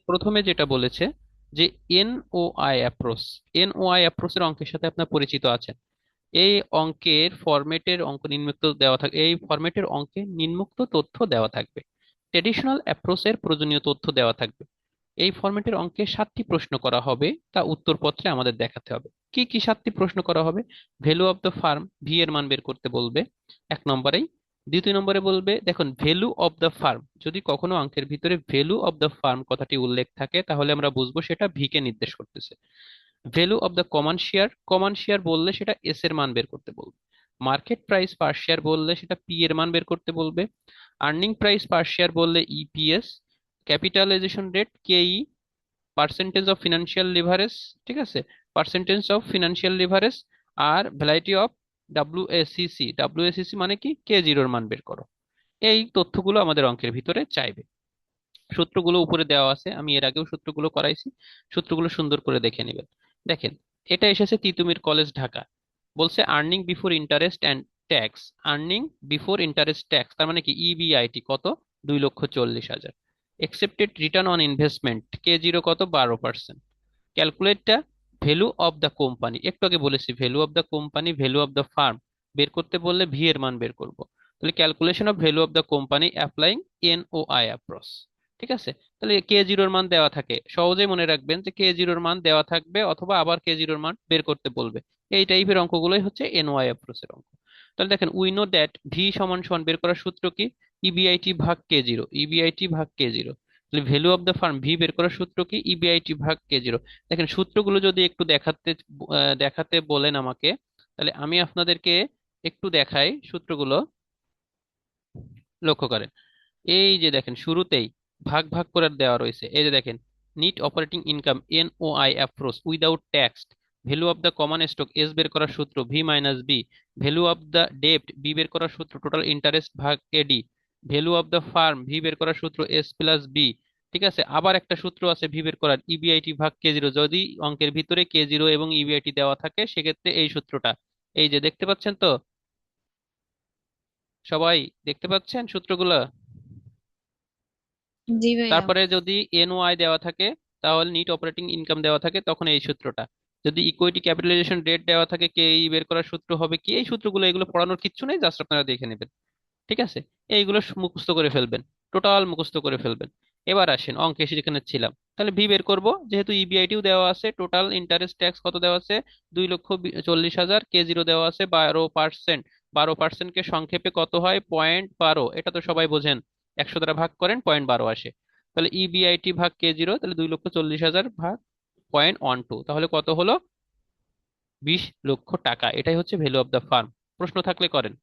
প্রথমে যেটা বলেছে যে এনওআই অ্যাপ্রোচ, এনওআই অ্যাপ্রোচের অঙ্কের সাথে আপনার পরিচিত আছেন। এই অঙ্কের ফরম্যাটের অঙ্ক নিম্নোক্ত দেওয়া থাকবে, এই ফরম্যাটের অঙ্কে নিম্নোক্ত তথ্য দেওয়া থাকবে। ট্রেডিশনাল অ্যাপ্রোচের প্রয়োজনীয় তথ্য দেওয়া থাকবে। এই ফরম্যাটের অঙ্কে 7টি প্রশ্ন করা হবে, তা উত্তরপত্রে আমাদের দেখাতে হবে। কি কি 7টি প্রশ্ন করা হবে? Value of the firm, V এর মান বের করতে বলবে এক নম্বরেই। দ্বিতীয় নম্বরে বলবে, দেখুন ভ্যালু অফ দ্য ফার্ম, যদি কখনো অঙ্কের ভিতরে ভ্যালু অফ দ্য ফার্ম কথাটি উল্লেখ থাকে তাহলে আমরা বুঝবো সেটা ভি কে নির্দেশ করতেছে। Value of the common share, common share বললে সেটা এস এর মান বের করতে বলবে। মার্কেট প্রাইস পার শেয়ার বললে সেটা পি এর মান বের করতে বলবে। আর্নিং প্রাইস পার শেয়ার বললে ইপিএস। ক্যাপিটালাইজেশন রেট কেই। পার্সেন্টেজ অফ ফিনান্সিয়াল লিভারেজ, ঠিক আছে, পার্সেন্টেজ অফ ফিনান্সিয়াল লিভারেজ। আর ভ্যারাইটি অফ ডাব্লিউএসিসি, ডাব্লিউএসিসি মানে কি, কে জিরোর মান বের করো। এই তথ্যগুলো আমাদের অঙ্কের ভিতরে চাইবে। সূত্রগুলো উপরে দেওয়া আছে, আমি এর আগেও সূত্রগুলো করাইছি, সূত্রগুলো সুন্দর করে দেখে নেবেন। দেখেন, এটা এসেছে তিতুমির কলেজ ঢাকা। বলছে earning before interest and tax, earning before interest tax তার মানে কি ইবিআইটি কত, 2,40,000। Accepted return on investment K zero কত, 12%। ক্যালকুলেটটা ভ্যালু অফ দ্য কোম্পানি, একটু আগে বলেছি value of the company, value of the firm বের করতে বললে ভি এর মান বের করব। তাহলে calculation of value of the company applying N O I approach. ঠিক আছে, তাহলে কে জিরোর মান দেওয়া থাকে, সহজেই মনে রাখবেন যে কে জিরোর মান দেওয়া থাকবে অথবা আবার কে জিরোর মান বের করতে বলবে। এই টাইপের অঙ্কগুলোই হচ্ছে এন ওয়াই অ্যাপ্রোচের অঙ্ক। তাহলে দেখেন, উই নো দ্যাট ভি সমান সমান বের করার সূত্র কি, ইবিআইটি ভাগ কে জিরো, ইবিআইটি ভাগ কে জিরো। তাহলে value of the firm V বের করার সূত্র কি, ইবিআইটি ভাগ কে জিরো। দেখেন সূত্রগুলো যদি একটু দেখাতে বলেন আমাকে, তাহলে আমি আপনাদেরকে একটু দেখাই সূত্রগুলো, লক্ষ্য করেন। এই যে দেখেন শুরুতেই ভাগ ভাগ করে দেওয়া রয়েছে, এই যে দেখেন, net operating income N O I approach without tax. Value of the common stock S বের করার সূত্র V minus B. Value of the ডেপ্ট বি বের করার সূত্র টোটাল ইন্টারেস্ট ভাগ এডি। Value of the firm V বের করার সূত্র এস প্লাস বি। ঠিক আছে, আবার একটা সূত্র আছে ভি বের করার, ইবিআইটি ভাগ কে জিরো, যদি অঙ্কের ভিতরে কে জিরো এবং ইবিআইটি দেওয়া থাকে সেক্ষেত্রে এই সূত্রটা। এই যে দেখতে পাচ্ছেন তো, সবাই দেখতে পাচ্ছেন সূত্রগুলো? জি ভাইয়া। তারপরে যদি এনওআই দেওয়া থাকে, তাহলে নিট অপারেটিং ইনকাম দেওয়া থাকে, তখন এই সূত্রটা। যদি ইকুইটি ক্যাপিটালাইজেশন রেট দেওয়া থাকে, কে ই বের করার সূত্র হবে কি, এই সূত্রগুলো, এগুলো পড়ানোর কিচ্ছু নেই, জাস্ট আপনারা দেখে নেবেন। ঠিক আছে, এইগুলো মুখস্থ করে ফেলবেন, টোটাল মুখস্থ করে ফেলবেন। এবার আসেন অঙ্কে এসে যেখানে ছিলাম, তাহলে ভি বের করব, যেহেতু ইবিআইটিও দেওয়া আছে, টোটাল ইন্টারেস্ট ট্যাক্স কত দেওয়া আছে, 2,40,000, কে জিরো দেওয়া আছে 12%। 12%কে সংক্ষেপে কত হয়, 0.12, এটা তো সবাই বোঝেন, 100 দ্বারা ভাগ করেন 0.12 আসে। তাহলে ইবিআইটি ভাগ কে জিরো, তাহলে 2,40,000 ভাগ 0.12, তাহলে কত হলো, 20 লক্ষ টাকা। এটাই হচ্ছে ভ্যালু অফ দ্য ফার্ম। প্রশ্ন থাকলে করেন।